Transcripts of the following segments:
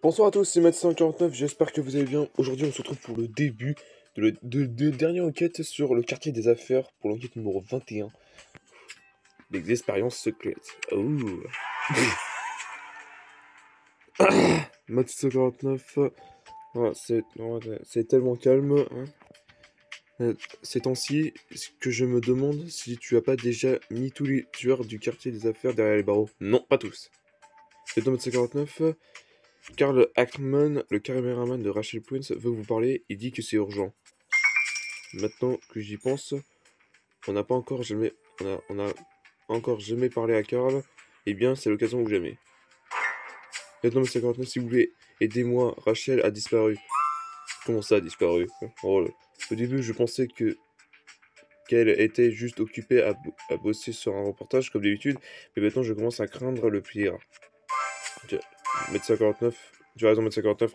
Bonsoir à tous, c'est Matt149, j'espère que vous allez bien. Aujourd'hui, on se retrouve pour le début de dernière enquête sur le quartier des affaires, pour l'enquête numéro 21. Les expériences secrètes. Oh. Matt149, c'est tellement calme. Hein. Ces temps-ci, que je me demande si tu as pas déjà mis tous les tueurs du quartier des affaires derrière les barreaux. Non, pas tous. C'est Matt149. Carl Ackman, le caméraman de Rachel Prince, veut vous parler et dit que c'est urgent. Maintenant que j'y pense, on n'a encore jamais parlé à Carl. Eh bien, c'est l'occasion ou jamais. Lieutenant 59, s'il vous plaît, aidez-moi. Rachel a disparu. Comment ça a disparu? Oh, au début, je pensais qu'elle était juste occupée à bosser sur un reportage comme d'habitude, mais maintenant je commence à craindre le pire. Médecin 49, tu as raison, Médecin 49,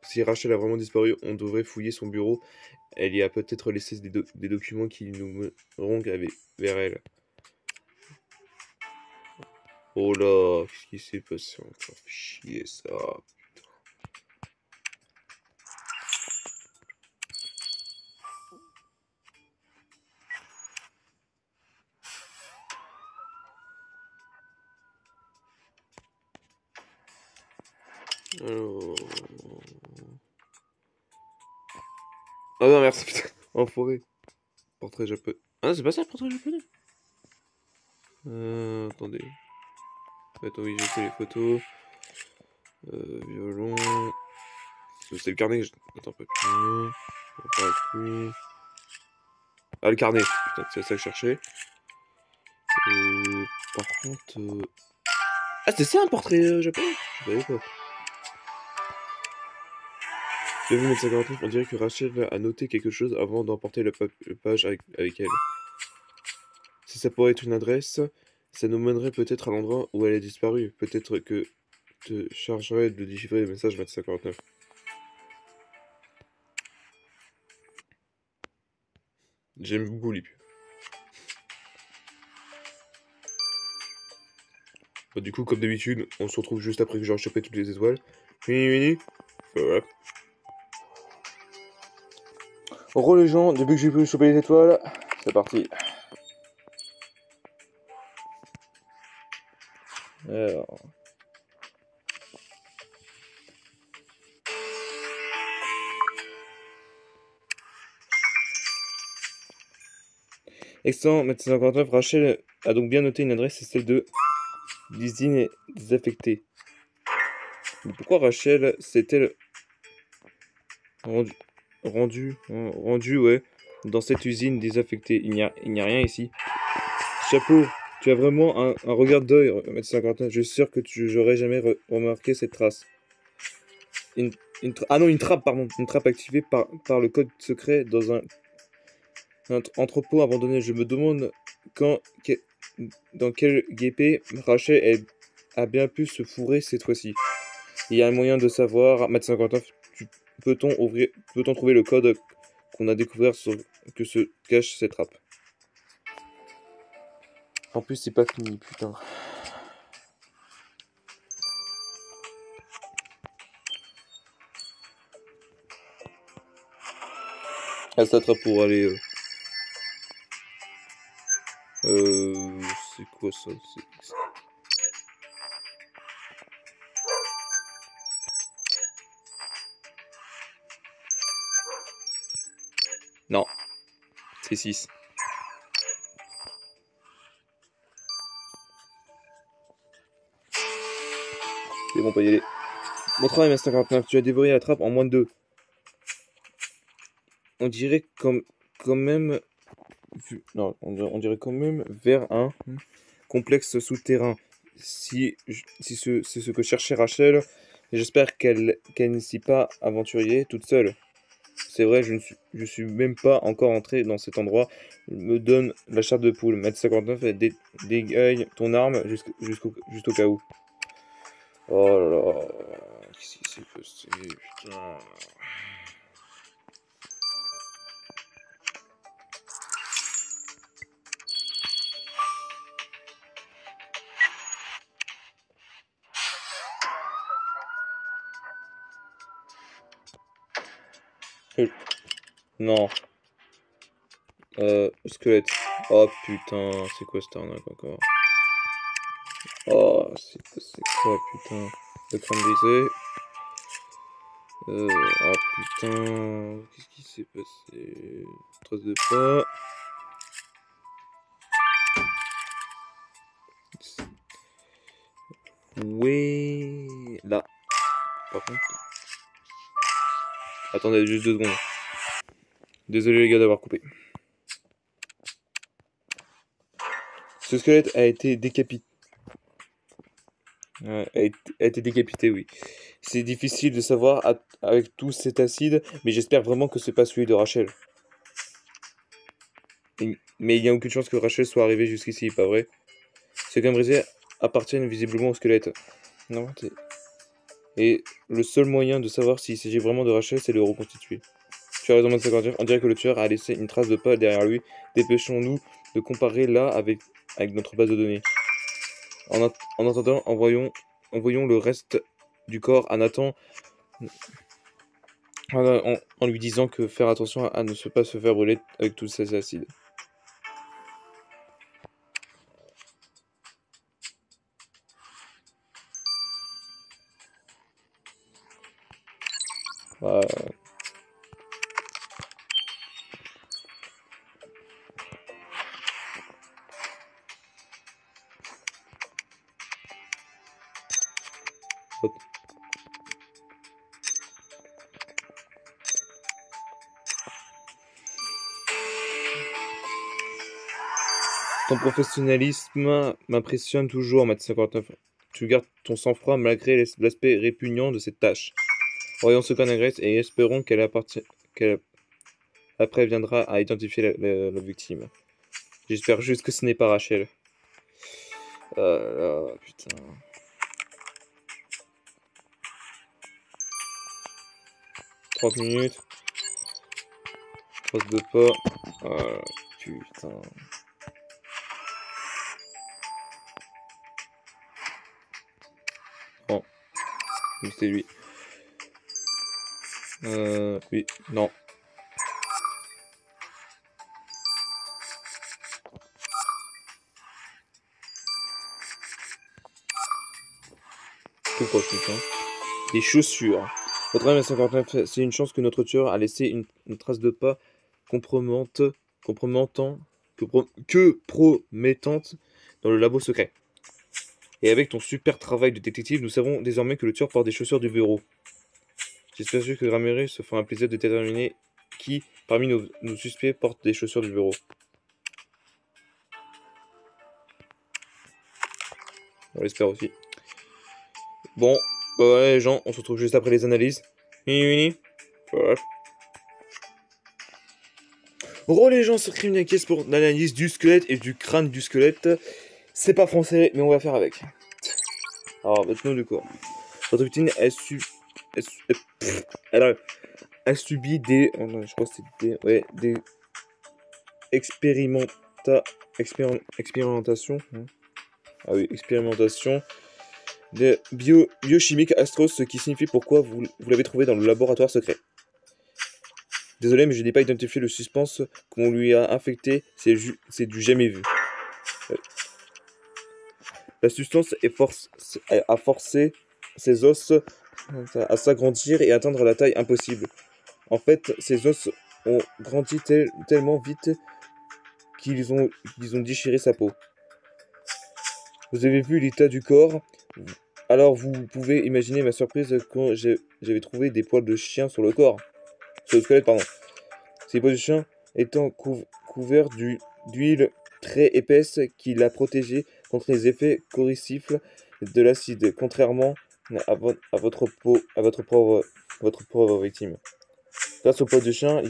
si Rachel a vraiment disparu, on devrait fouiller son bureau. Elle y a peut-être laissé des documents qui nous mèneront vers elle. Oh là, qu'est-ce qui s'est passé encore? Chier ça. Alors... Ah non, merci, putain. Enfoiré. Portrait japonais. Ah, c'est pas ça le portrait japonais? Attendez. Attends, oui, j'ai fait les photos. Violon. C'est le carnet que je... Attends, papier. Parapluie. Ah, le carnet. Putain, c'est ça que je cherchais. Par contre... Ah, c'était ça un portrait japonais? Je savais pas. Bienvenue Médecin 49, on dirait que Rachel a noté quelque chose avant d'emporter le page avec elle. Si ça pourrait être une adresse, ça nous mènerait peut-être à l'endroit où elle a disparu. Peut-être que te chargerais de déchiffrer les messages Médecin 49. J'aime beaucoup les pubs. Bah, du coup, comme d'habitude, on se retrouve juste après que j'aurai chopé toutes les étoiles. Fini. Voilà. Re les gens, depuis que j'ai pu choper les étoiles, c'est parti. Alors... Excellent, Médecin 59, Rachel a donc bien noté une adresse, c'est celle de l'usine désaffectée. Mais pourquoi Rachel s'est-elle rendue, ouais, dans cette usine désaffectée? Il n'y a rien ici. Chapeau, tu as vraiment un regard d'œil, Médecin 59. Je suis sûr que j'aurais jamais remarqué cette trace. Une trappe, pardon. Une trappe activée par le code secret dans un entrepôt abandonné. Je me demande dans quel guépé Rachel a bien pu se fourrer cette fois-ci. Il y a un moyen de savoir, Matt 59, peut-on trouver le code qu'on a découvert que se cache cette trappe? En plus, c'est pas fini, putain. Ah, cette trappe pour aller... c'est quoi ça? Non, c'est 6. C'est bon, on peut y aller. Bon travail, Master 49, tu as dévoré la trappe en moins de 2. On dirait quand même... Non, on dirait quand même vers un complexe souterrain. Si c'est ce que cherchait Rachel, j'espère qu'elle ne s'y pas aventurée toute seule. C'est vrai, je suis même pas encore entré dans cet endroit. Il me donne la chair de poule. Mètre 59 et dégaille ton arme juste au cas où. Oh là là. Qu'est-ce qui s'est passé, putain. Non. Squelette. Oh putain, c'est quoi cette arnaque encore? Oh, c'est quoi putain? Le crâne brisé. Oh putain, qu'est-ce qui s'est passé? Trace de pas. Ouais, là. Par contre. Attendez juste 2 secondes. Désolé les gars d'avoir coupé. Ce squelette a été décapité. A été décapité, oui. C'est difficile de savoir avec tout cet acide, mais j'espère vraiment que c'est pas celui de Rachel. Mais il n'y a aucune chance que Rachel soit arrivée jusqu'ici, pas vrai? Ces grains brisés appartiennent visiblement au squelette. Non, et le seul moyen de savoir s'il s'agit vraiment de Rachel, c'est de le reconstituer. Tu as raison, Matt. On dirait que le tueur a laissé une trace de pas derrière lui. Dépêchons-nous de comparer là avec notre base de données. En attendant, envoyons le reste du corps à Nathan en lui disant que faire attention à ne pas se faire brûler avec tous ces acides. Voilà. Ton professionnalisme m'impressionne toujours, Matt 59. Tu gardes ton sang-froid malgré l'aspect répugnant de cette tâche. Voyons ce qu'on agresse et espérons qu'elle après viendra à identifier la victime. J'espère juste que ce n'est pas Rachel. Putain. 30 minutes. Trace de pas. Putain. Oh. Oui, c'est lui. Oui. Non. Tout proche, putain. Des chaussures. Votre M59, c'est une chance que notre tueur a laissé une trace de pas compromettante dans le labo secret. Et avec ton super travail de détective, nous savons désormais que le tueur porte des chaussures du bureau. J'espère juste que Ramirez se fera un plaisir de déterminer qui, parmi nos suspects, porte des chaussures du bureau. On l'espère aussi. Bon, bah voilà les gens, on se retrouve juste après les analyses. Voilà. Re les gens sur Criminal Case pour l'analyse du squelette et du crâne du squelette. C'est pas français, mais on va faire avec. Alors, maintenant du coup. Votre victime a subi des... Oh non, je crois que c'est des expérimentations. Ah oui, expérimentation de biochimique astros, ce qui signifie pourquoi vous l'avez trouvé dans le laboratoire secret. Désolé, mais je n'ai pas identifié le suspense qu'on lui a infecté, c'est du jamais vu. La substance a forcé ses os à s'agrandir et atteindre la taille impossible. En fait, ces os ont grandi tellement vite qu'ils ont déchiré sa peau. Vous avez vu l'état du corps? Alors vous pouvez imaginer ma surprise quand j'avais trouvé des poils de chien sur le corps. Sur le squelette, pardon. Ces poils de chien étant couverts d'huile très épaisse qui l'a protégé contre les effets corrosifs de l'acide, contrairement à votre pauvre victime. Grâce aux poils de chien,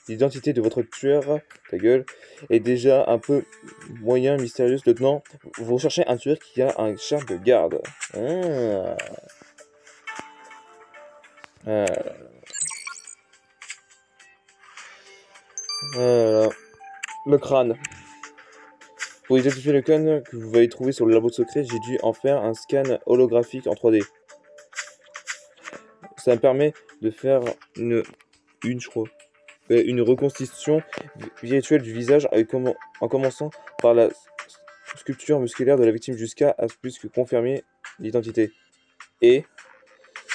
l'identité de votre tueur, ta gueule, est déjà un peu moyen mystérieuse. Lieutenant, vous recherchez un tueur qui a un char de garde. Ah. Voilà. Le crâne. Pour identifier le crâne que vous avez trouvé sur le labo secret, j'ai dû en faire un scan holographique en 3D. Ça me permet de faire une une, je crois. Une reconstitution virtuelle du visage en commençant par la sculpture musculaire de la victime jusqu'à ce plus que confirmer l'identité. Et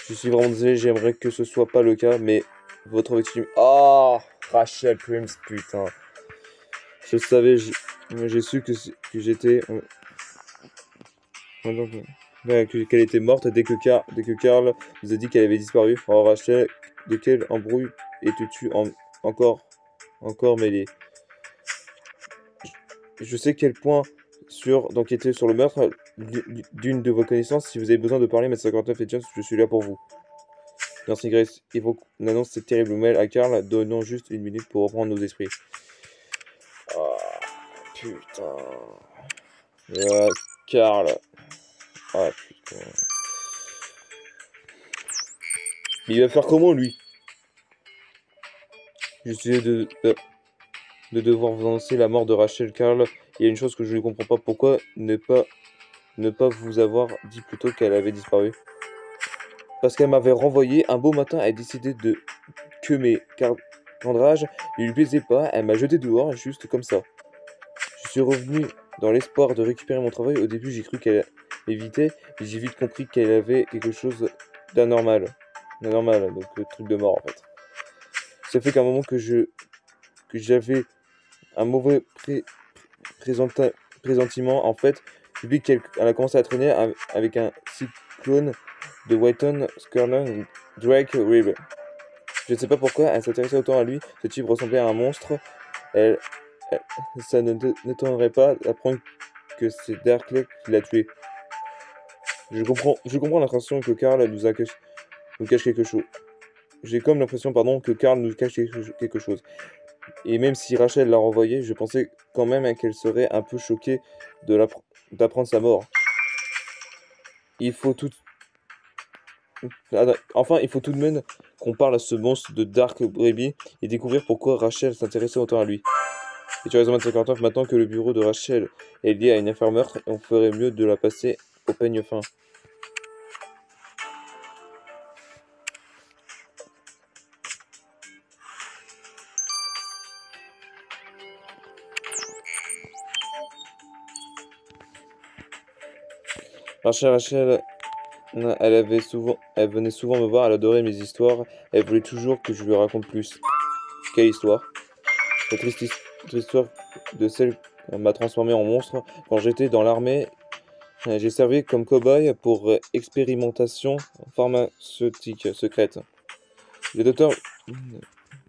je suis vraiment désolé, j'aimerais que ce soit pas le cas, mais votre victime... Oh, Rachel Prims, putain. Je savais, j'ai su que j'étais... qu'elle était morte dès que Karl nous a dit qu'elle avait disparu. Oh Rachel, de quel embrouille étais-tu encore mêlée? Je sais quel point d'enquêter sur le meurtre d'une de vos connaissances. Si vous avez besoin de parler, Maître 59 et James, je suis là pour vous. Nancy Grace évoque une annonce cette terrible mail à Karl, donnant juste une minute pour reprendre nos esprits. Ah, putain. Ah, Karl. Ah, putain. Mais il va faire comment, lui? J'essayais de devoir vous annoncer la mort de Rachel. Karl. Il y a une chose que je ne comprends pas. Pourquoi ne pas vous avoir dit plus tôt qu'elle avait disparu? Parce qu'elle m'avait renvoyé. Un beau matin, elle a décidé que mes cadrages ne lui plaisaient pas. Elle m'a jeté dehors, juste comme ça. Je suis revenu dans l'espoir de récupérer mon travail. Au début, j'ai cru qu'elle évitait, mais j'ai vite compris qu'elle avait quelque chose d'anormal. D'anormal, donc le truc de mort en fait. Ça fait qu'à un moment que j'avais un mauvais présentiment, en fait, depuis qu'elle a commencé à traîner avec un cyclone de Whiton Scarlet Drake Rib. Je ne sais pas pourquoi elle s'intéressait autant à lui. Ce type ressemblait à un monstre. Ça ne n'étonnerait pas d'apprendre que c'est Darkley qui l'a tué. Je comprends l'impression que Karl nous cache quelque chose. J'ai comme l'impression, pardon, que Karl nous cache quelque chose. Et même si Rachel l'a renvoyé, je pensais quand même qu'elle serait un peu choquée d'apprendre sa mort. Il faut tout... Enfin, il faut tout de même qu'on parle à ce monstre de Dark Baby et découvrir pourquoi Rachel s'intéressait autant à lui. Et tu as raison, 59, maintenant que le bureau de Rachel est lié à une affaire meurtre, on ferait mieux de la passer au peigne fin. Rachel, elle venait souvent me voir, elle adorait mes histoires, elle voulait toujours que je lui raconte plus. Quelle histoire? La triste histoire de celle qui m'a transformé en monstre. Quand j'étais dans l'armée, j'ai servi comme cow-boy pour expérimentation pharmaceutique secrète. Les docteurs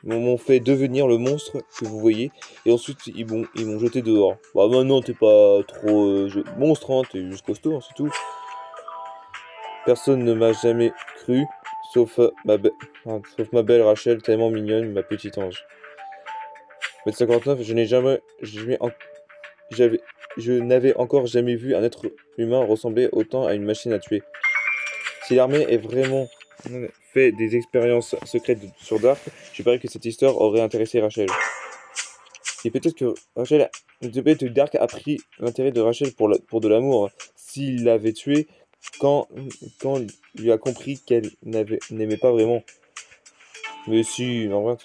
m'ont fait devenir le monstre que vous voyez, et ensuite ils m'ont jeté dehors. Bah maintenant t'es pas trop monstre, hein, t'es juste costaud, hein, c'est tout. Personne ne m'a jamais cru, sauf sauf ma belle Rachel, tellement mignonne, ma petite ange. Mais 59, je n'avais encore jamais vu un être humain ressembler autant à une machine à tuer. Si l'armée est vraiment fait des expériences secrètes sur Dark, je parie que cette histoire aurait intéressé Rachel. Et peut-être que Dark a pris l'intérêt de Rachel pour de l'amour. S'il l'avait tué quand il lui a compris qu'elle n'aimait pas vraiment. Mais si, en vrai.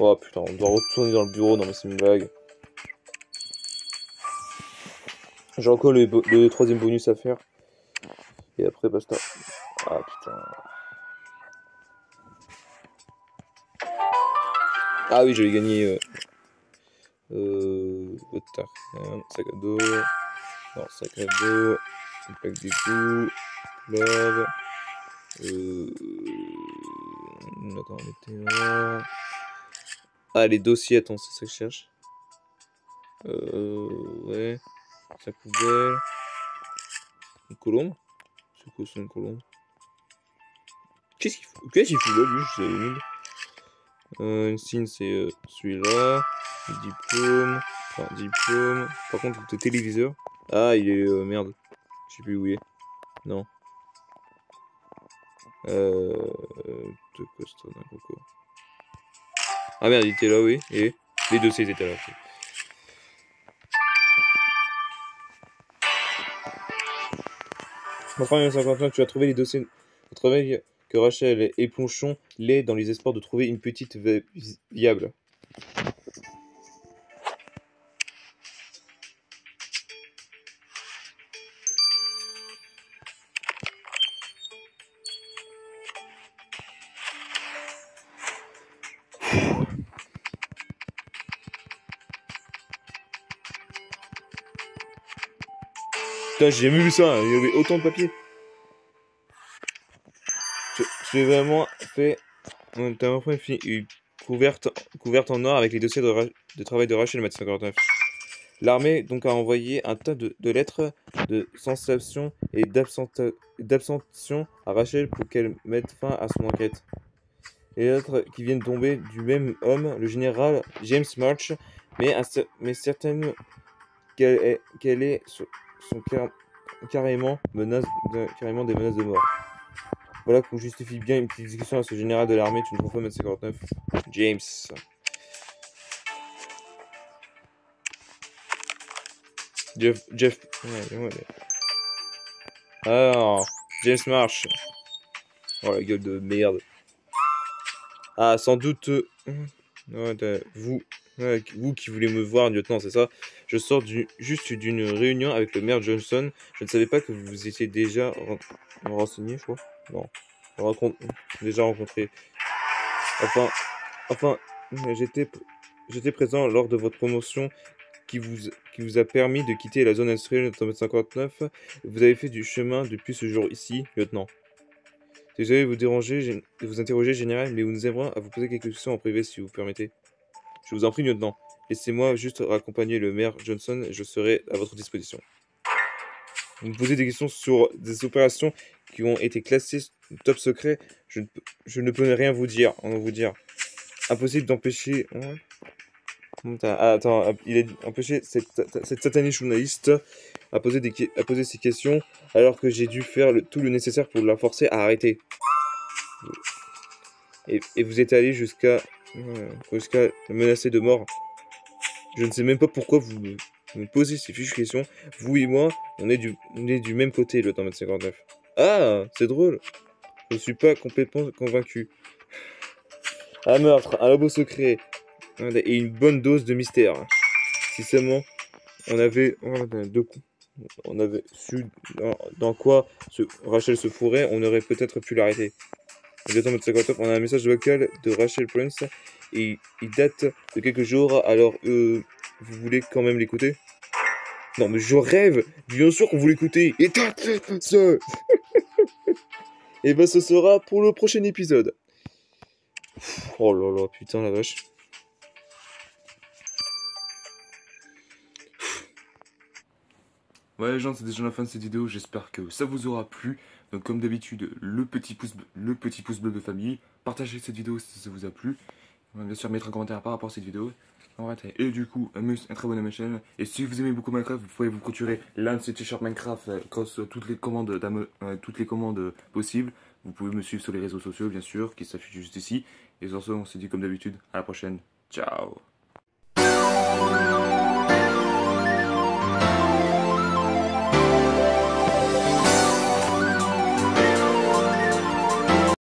Oh putain, on doit retourner dans le bureau. Non mais c'est une blague. J'ai encore le troisième bonus à faire. Et après basta. Ah putain. Ah oui, j'avais gagné. Sac à dos. Non, sac à dos. Une plaque d'égout. Love. Attends, on était là. Ah, les dossiers, attends, c'est ça que je cherche. Ouais. Sac poubelle. Une colombe. C'est quoi ça, une colombe? Qu'est-ce qu'il fout là, lui? Je savais nul. Une signe, c'est celui-là. Diplôme. Enfin, diplôme. Par contre, le téléviseur. Ah, il est. Merde. Je sais plus où il est. Non. De costaud d'un coco. Ah merde, il était là, oui. Et les dossiers étaient là. Ok. Enfin, 59, tu as trouvé les dossiers. 80 que Rachel et Ponchon l'est dans les espoirs de trouver une petite viable. Putain, j'ai jamais vu ça, hein. Il y avait autant de papier. J'ai vraiment fait une couverte en or avec les dossiers de travail de Rachel Matin 59. L'armée donc a envoyé un tas de lettres de sensation et d'abstention à Rachel pour qu'elle mette fin à son enquête. Les lettres qui viennent tomber du même homme, le général James March, mais certaines qu'elle est sont carrément des menaces de mort. Voilà qu'on justifie bien une petite discussion à ce général de l'armée, tu ne trouves pas, 59 James. Jeff. Ouais. Alors, James March. Oh la gueule de merde. Ah, sans doute. Vous qui voulez me voir, lieutenant, c'est ça? Je sors juste d'une réunion avec le maire Johnson. Je ne savais pas que vous vous étiez déjà renseigné, je crois. Non. Déjà rencontré. Enfin, j'étais présent lors de votre promotion qui vous a permis de quitter la zone industrielle de 59. Vous avez fait du chemin depuis ce jour ici, lieutenant. Désolé de vous interroger, général, mais nous aimerions à vous poser quelques questions en privé, si vous permettez. Je vous en prie, lieutenant. Laissez-moi juste accompagner le maire Johnson et je serai à votre disposition. Vous me posez des questions sur des opérations qui ont été classées top secret. Je ne peux rien vous dire. Impossible d'empêcher... Attends, il a dit empêcher cette satanée journaliste à poser ces questions alors que j'ai dû faire tout le nécessaire pour la forcer à arrêter. Et vous êtes allé jusqu'à la menacer de mort. Je ne sais même pas pourquoi vous me posez ces fichues questions. Vous et moi, on est du même côté, le temps 59. Ah, c'est drôle. Je ne suis pas complètement convaincu. Un meurtre, un labo secret et une bonne dose de mystère. Si seulement on avait su dans quoi Rachel se fourrait, on aurait peut-être pu l'arrêter. On a un message vocal de Rachel Prince et il date de quelques jours, alors vous voulez quand même l'écouter? Non mais je rêve, bien sûr qu'on vous l'écouter. Et ça. Et ben ce sera pour le prochain épisode. Oh là là, putain la vache. Ouais les gens, c'est déjà la fin de cette vidéo, j'espère que ça vous aura plu. Donc comme d'habitude, le petit pouce bleu de famille, partagez cette vidéo si ça vous a plu. On va bien sûr mettre un commentaire par rapport à cette vidéo. Et du coup, un très bon à ma chaîne. Et si vous aimez beaucoup Minecraft, vous pouvez vous procurer l'un de ces t-shirts Minecraft grâce à toutes les commandes possibles. Vous pouvez me suivre sur les réseaux sociaux, bien sûr, qui s'affichent juste ici. Et sur ce, on se dit comme d'habitude, à la prochaine. Ciao.